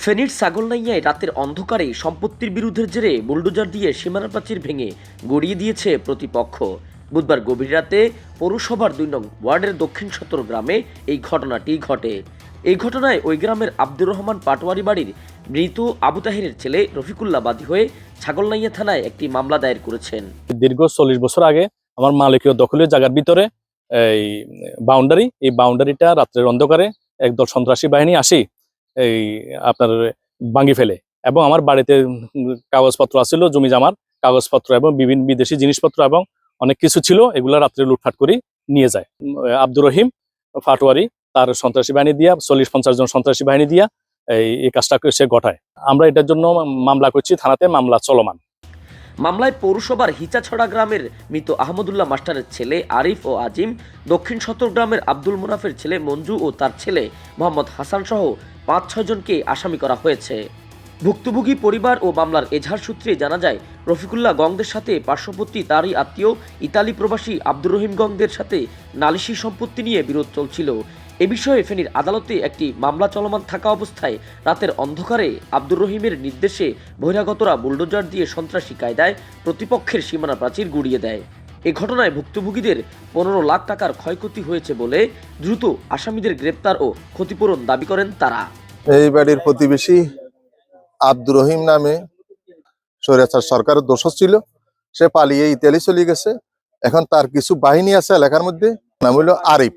ফেনীর ছাগলনাইয়ায় রাতের অন্ধকারে সম্পত্তির বিরুদ্ধের জেরে বুলডোজার দিয়ে সীমানা প্রাচীর ভেঙে গড়িয়ে দিয়েছে প্রতিপক্ষ। বুধবার গভীর রাতে পৌরসভার ২ নং ওয়ার্ডের দক্ষিণ সত্তর গ্রামে এই ঘটনাটি ঘটে। এই ঘটনায় ওই গ্রামের আব্দুর রহমান পাটোয়ারি বাড়ির মৃত আবু তাহেরের ছেলে রফিকুল্লাহ বাদী হয়ে ছাগলনাইয়া থানায় একটি মামলা দায়ের করেছেন। দীর্ঘ ৪০ বছর আগে আমার মালিকীয় দখলীয় জায়গার ভিতরে এই বাউন্ডারিটা রাত্রের অন্ধকারে একদল সন্ত্রাসী বাহিনী আসি এই আপনার ভাঙি ফেলে এবং আমার বাড়িতে কাগজপত্র আছিল, জমি জামার কাগজপত্র এবং বিভিন্ন বিদেশি জিনিসপত্র এবং অনেক কিছু ছিল, এগুলো রাত্রে লুটফাট করে নিয়ে যায়। আব্দুর রহিম পাটোয়ারি তার সন্ত্রাসী বাহিনী দিয়া ৪০-৫০ জন সন্ত্রাসী বাহিনী দিয়া এই কাজটা সে ঘটায়। আমরা এটার জন্য মামলা করছি, থানাতে মামলা চলমান। মামলায় পৌরসভার হিচাছড়া গ্রামের মৃত আহমদুল্লাহ মাস্টারের ছেলে আরিফ ও আজিম, দক্ষিণ সত্তর গ্রামের আব্দুল মুনাফের ছেলে মঞ্জু ও তার ছেলে মোহাম্মদ হাসান সহ ৫-৬ জনকে আসামি করা হয়েছে। ভুক্তভোগী পরিবার ও মামলার এজাহার সূত্রে জানা যায়, রফিকুল্লাহ গংদের সাথে পার্শ্ববর্তী তারই আত্মীয় ইতালি প্রবাসী আব্দুর রহিম গংদের সাথে নালিশি সম্পত্তি নিয়ে বিরোধ চলছিল। এ বিষয়ে ফেনীর আদালতে একটি মামলা চলমান থাকা অবস্থায় রাতের অন্ধকারে আব্দুর রহিমের নির্দেশে বহিরাগতরা বুলডোজার দিয়ে সন্ত্রাসী কায়দায় প্রতিপক্ষের সীমানা প্রাচীর গুড়িয়ে দেয়। এ ঘটনায় ভুক্তভোগীদের ১৫ লাখ টাকার ক্ষয়ক্ষতি হয়েছে বলে দ্রুত আসামিদের গ্রেপ্তার ও ক্ষতিপূরণ দাবি করেন তারা। এই বাড়ির প্রতিবেশী আব্দুর রহিম নামে স্বৈরাচার সরকারের দোষর ছিল, সে পালিয়ে ইতালি চলে গেছে। এখন তার কিছু বাহিনী আছে এলাকার মধ্যে, নাম হইল আরিফ,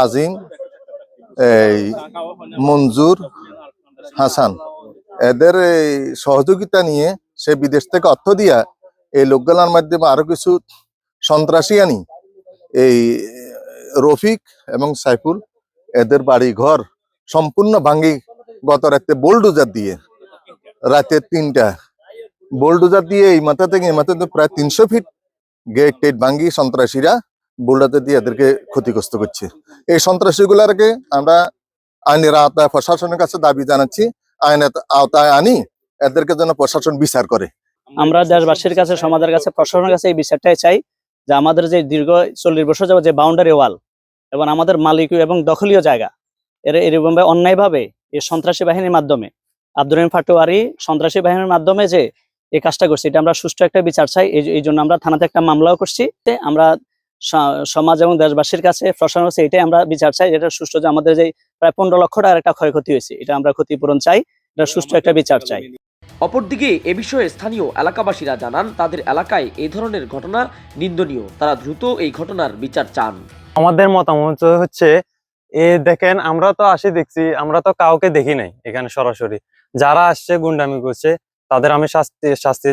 আজিম, এই মঞ্জুর, হাসান, এদের এই সহযোগিতা নিয়ে সে বিদেশ থেকে অর্থ দিয়া এই লোকগুলার মাধ্যমে আরো কিছু সন্ত্রাসী আনি এই রফিক এবং সাইফুল এদের বাড়ি ঘর সম্পূর্ণ ভাঙ্গি গত রাতে বোলডোজার দিয়ে, রাতে ৩টা বোলডোজার দিয়ে এই মাথা থেকে এই মাথা প্রায় ৩০০ ফিট গেট টেট ভাঙ্গি সন্ত্রাসীরা বোলডোজার দিয়ে এদেরকে ক্ষতিগ্রস্ত করছে। এই সন্ত্রাসীগুলারকে আমরা আইনের আওতায় প্রশাসনের কাছে দাবি জানাচ্ছি, আইনের আওতায় আনি এদেরকে যেন প্রশাসন বিচার করে। আমরা দেশবাসীর কাছে, সমাজের কাছে, প্রশাসনের কাছে এই বিচারটাই চাই যে আমাদের যে দীর্ঘ ৪০ বছর যাবত যে বাউন্ডারি ওয়াল এবং আমাদের মালিকীয় এবং দখলীয় জায়গা এরকম অন্যায়ভাবে এই সন্ত্রাসী বাহিনীর মাধ্যমে আব্দুর রহিম পাটোয়ারি সন্ত্রাসী বাহিনীর মাধ্যমে যে এই কাজটা করছে, এটা আমরা সুষ্ঠু একটা বিচার চাই। এই জন্য আমরা থানাতে একটা মামলাও করছি। আমরা সমাজ এবং দেশবাসীর কাছে, প্রশাসনের কাছে এটাই আমরা বিচার চাই, এটা সুষ্ঠু, যে আমাদের যে প্রায় ১৫ লক্ষ টাকার একটা ক্ষয়ক্ষতি হয়েছে, এটা আমরা ক্ষতিপূরণ চাই, এটা সুষ্ঠু একটা বিচার চাই। অপরদিকে এ বিষয়ে স্থানীয় এলাকাবাসীরা জানান, তাদের এলাকায় এই ধরনের ঘটনা নিন্দনীয়, তারা দ্রুত এই ঘটনার বিচার চান। আমাদের মতামত হচ্ছে দেখেন, আমরা তো আসি দেখছি, আমরা তো কাউকে দেখি নাই এখানে সরাসরি। যারা আসছে গুন্ডামি করছে তাদের আমি শাস্তি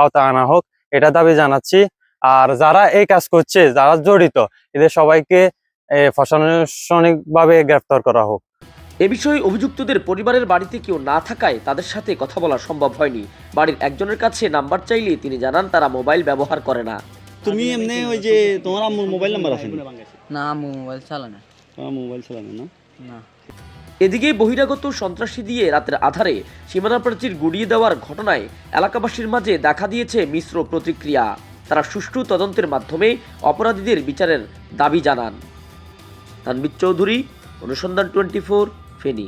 আওতা আনা হোক, এটা দাবি জানাচ্ছি। আর যারা এই কাজ করছে, যারা জড়িত, এদের সবাইকে প্রশাসনিক ভাবে গ্রেফতার করা হোক। এ বিষয়ে অভিযুক্তদের পরিবারের বাড়িতে কেউ না থাকায় তাদের সাথে কথা বলা সম্ভব হয়নি। বাড়ির একজনের কাছে নাম্বার চাইলে তিনি জানান তারা মোবাইল ব্যবহার করে না। তুমি এমনি ওই যে তোমার আম্মুর মোবাইল নাম্বার আছে না? আম্মু মোবাইল চালায় না। তোমার মোবাইল চালানো না? না। এদিকে বহিরাগত সন্ত্রাসী দিয়ে রাতের আধারে সীমানা প্রাচীর গুড়িয়ে দেওয়ার ঘটনায় এলাকাবাসীর মাঝে দেখা দিয়েছে মিশ্র প্রতিক্রিয়া। তারা সুষ্ঠু তদন্তের মাধ্যমে অপরাধীদের বিচারের দাবি জানান। তানভীর চৌধুরী, অনুসন্ধান 24, ফেনী।